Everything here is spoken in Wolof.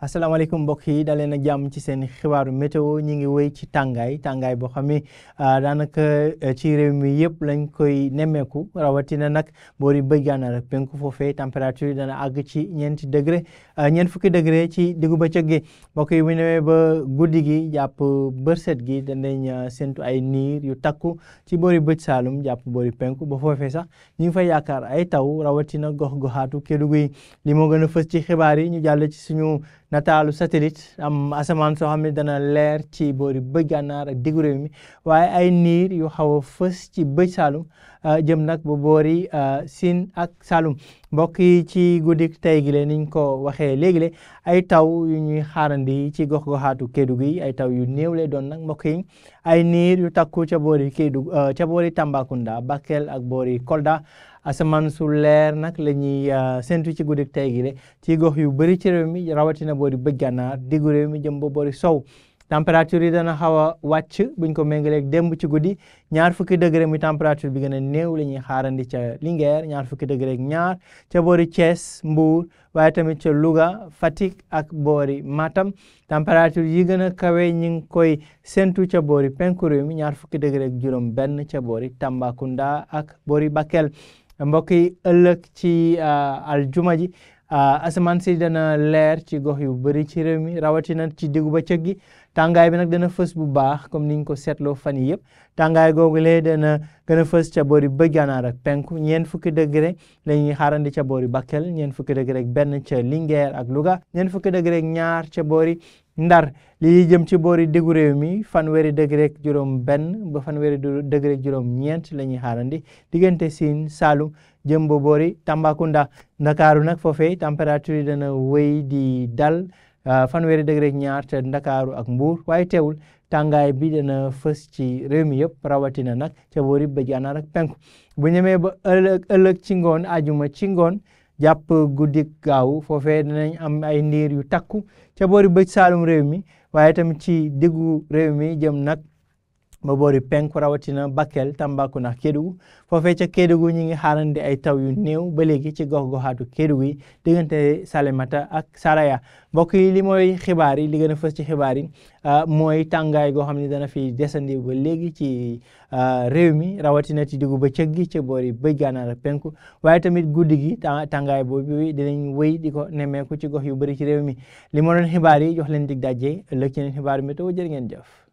asalaamaaleykum mbokk yi daleen ak jàmm ci seen xibaaru météo ñi ngi wéy ci tàngaay boo xam ne daanaka ci réew mi yëpp lañ koy nemmeeku rawatina nag boori bëj gànnaar ak penku foofee température dana àgg ci ñeent fukki degré ci diggu bëccëg gi mbokk yi bu ñëwee ba guddi gi jàpp bërset gi danañ séntu ay niir yu takku ci boori bëj saalum jàpp boori penku ba foofee sax ñu ngi fay yaakaar ay taw rawatina gox-goxaatu Kédougou yi li moo gën a fës ci xibaar yi ñu jàll ci suñu nataalu satellite am asamaan soo xam ne dana leer ci boori bëj gànnaar ak diggu réew mi waaye ay niir yu xaw a fës ci bëj saalum jëm nag ba boori Siin ak Saalum mbokk yi ci guddi tey gi niñ ko waxee léegi ay taw yu ñuy xaarandi ci gox-goxaatu Kédougou yi ay taw yu néew lay doon nag mbokk yi ay niir yu takku ca boori Kédougou ca boori Tambacounda Bakel ak boori Kolda asamaan su leer nag la ñuy séntu ci guddi tey gi ci gox yu bëri ci réew mi rawatina boori bëj gànnaar diggu réew mi jëm ba boori sow température yi dana xaw a wàcc buñ ko méngaleeg démb ci guddi 20 degré muy température bi gën a néew la ñuy xaarandi ca Linguère 20 degré ak ñaar ca boori Thiès Mbour waaye tamit ca Louga Fatick ak boori Matam température yi gën a kawe ñu ngi koy séntu ca boori penku réew mi 20 degré ak juróom benn ca boori Tambacounda ak boori Bakel mbokk yi ëllëg ci aljuma ji asamaan si dana leer ci gox yu bëri ci réew mi rawatina ci diggu bëccëg gi tàngaay bi nag dana fës bu baax comme niñ ko seetloo fan yi yëpp tàngaay googu lee dana gën a fës ca boori bëj gànnaar ak penku 20 degré la ñuy xaarandi ca boori Bakel 20 degré ak benn ca Linguère ak Louga 20 degré ak ñaar ca boori Ndar li jëm ci boori diggu réew mi 20 degré ak juróom benn ba 20 degré ak juróom ñeent la ñuy xaarandi diggante Siin Saalum jëm ba boori Tambacounda Ndakaaru nag foofee température yi dana wéy di dal 20 degré ak ñaar ca Ndakaaru ak Mbuur waaye teewul tàngaay bi dana fës ci réew mi yëpp rawatina nag ca boori bëj gànnaar ak penku bu ñemee ba ëllëg ci ngoon ajuma ci ngoon jàpp guddi gaaw foofee dinañ am ay niir yu takku ca boori bëj saalum réew mi waaye tamit ci diggu réew mi jëm nag ba boori penku rawatina Bakel Tambacounda ak Kédougou foofee ca Kédougou ñi ngi xaarandi ay taw yu néew ba léegi ci gox-goxaatu Kédougou yi diggante Salémata ak Saraya mbokk yi li mooy xibaar yi li gën a fës ci xibaar yi mooy tàngaay goo xam ne dana fi desandi ba léegi ci réew mi rawatina ci diggu bëccëg gi ca boori bëj gànnaar ak penku waaye tamit guddi gi tàngaay boobu dinañ wéy di ko nemmeeku ci gox yu bëri ci réew mi li moo doon xibaar yi jox leen dig daje ëllëg ci xibaar météo jërë ngeen jëf